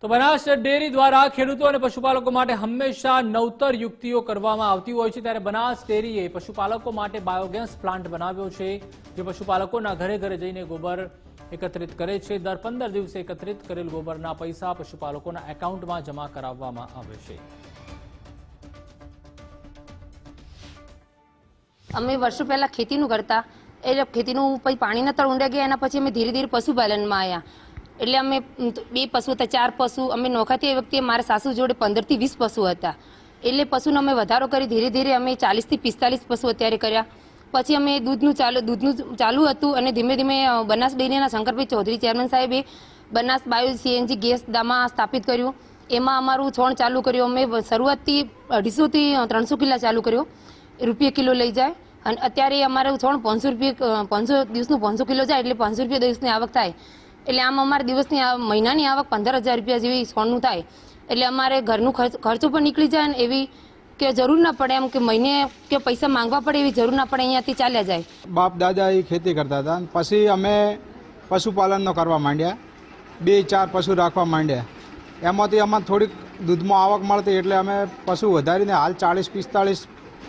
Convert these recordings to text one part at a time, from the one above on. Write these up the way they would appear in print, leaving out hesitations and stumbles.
તો બનાસ ડેરી દ્વારા ખેડૂતો અને પશુપાલકો માટે હંમેશા નવતર યુક્તિઓ કરવામાં આવતી હોય છે, ત્યારે બનાસ ડેરીએ પશુપાલકો માટે બાયોગેસ પ્લાન્ટ બનાવ્યો છે, જે પશુપાલકોના ઘરે ઘરે જઈને ગોબર એકત્રિત કરે છે। દર 15 દિવસે એકત્રિત કરેલ ગોબરના પૈસા પશુપાલકોના એકાઉન્ટમાં જમા કરાવવામાં આવે છે। અમે વર્ષો પહેલા ખેતીનું કરતા, એટલે ખેતીનું પછી પાણીના તળ ઊંડા ગયા, એના પછી અમે ધીરે ધીરે પશુપાલનમાં આવ્યા। એટલે અમે 2 પશુ હતા, 4 પશુ અમે નોખાતી એ વખતે મારા સાસુ જોડે 15 થી 20 પશુ હતા। એટલે પશુનો અમે વધારો કરી ધીરે ધીરે અમે 40 થી 45 પશુ અત્યારે કર્યા। પછી અમે દૂધનું ચાલુ હતું અને ધીમે ધીમે બનાસ ડેરીના શંકરભાઈ ચૌધરી ચેરમેન સાહેબે Banas bio CNG gas Dama સ્થાપિત કર્યું। એમાં અમારું છોણ ચાલુ કર્યું। અમે શરૂઆતથી 250 થી 300 કિલો ચાલુ કર્યો, રૂપિયા કિલો લઈ જાય, અને અત્યારે અમારું છોણ 500 રૂપિયા 500 દિવસનું 500 કિલો જાય, એટલે 500 રૂપિયા દિવસની આવક થાય। એટલે આમ અમારે દિવસની મહિનાની આવક 15,000 રૂપિયા જેવી સોનું થાય। એટલે અમારે ઘરનું ખર્ચો પણ નીકળી જાય, ને એવી કે જરૂર ના પડે, એમ કે મહિને કે પૈસા માંગવા પડે એવી જરૂર ના પડે, અહીંયાથી ચાલ્યા જાય। બાપ દાદા એ ખેતી કરતા હતા, પછી અમે પશુપાલનનો કરવા માંડ્યા, 2-4 પશુ રાખવા માંડ્યા। એમાંથી અમારે થોડીક દૂધમાં આવક મળતી, એટલે અમે પશુ વધારીને હાલ 40-45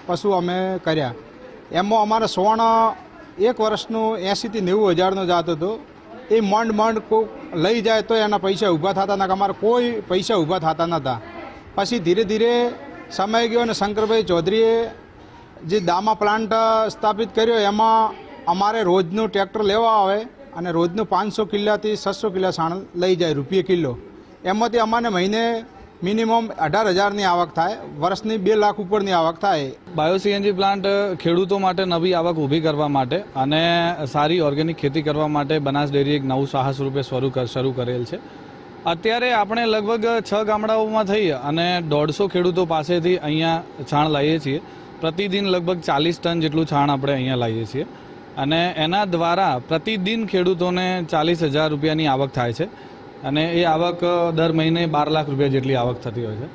પશુ અમે કર્યા। એમાં અમારે સોણ 1 વર્ષનું 80,000 થી 90,000નો જતો હતો। એ મંડ કોઈક લઈ જાય તો એના પૈસા ઊભા થતા ના, અમારે કોઈ પૈસા ઊભા થતા નહોતા। પછી ધીરે ધીરે સમય ગયો અને શંકરભાઈ ચૌધરીએ જે દામા પ્લાન્ટ સ્થાપિત કર્યો, એમાં અમારે રોજનું ટ્રેક્ટર લેવા આવે અને રોજનું 500 કિલ્લાથી 600 કિલ્લા સાણ લઈ જાય, રૂપિયા કિલો। એમાંથી અમારે મહિને મિનિમમ 18,000ની આવક થાય, વર્ષની 2 લાખ ઉપરની આવક થાય। બાયો સીએનજી પ્લાન્ટ ખેડૂતો માટે નવી આવક ઊભી કરવા માટે અને સારી ઓર્ગેનિક ખેતી કરવા માટે બનાસ ડેરી એક નવું સાહસ રૂપે શરૂ કરેલ છે। અત્યારે આપણે લગભગ 6 ગામડાઓમાં થઈ અને 150 ખેડૂતો પાસેથી અહીંયા છાણ લાવીએ છીએ। પ્રતિદિન લગભગ 40 ટન જેટલું છાણ આપણે અહીંયા લાવીએ છીએ, અને એના દ્વારા પ્રતિદિન ખેડૂતોને 40,000 રૂપિયાની આવક થાય છે, અને એ આવક દર મહિને 12 લાખ રૂપિયા જેટલી આવક થતી હોય છે।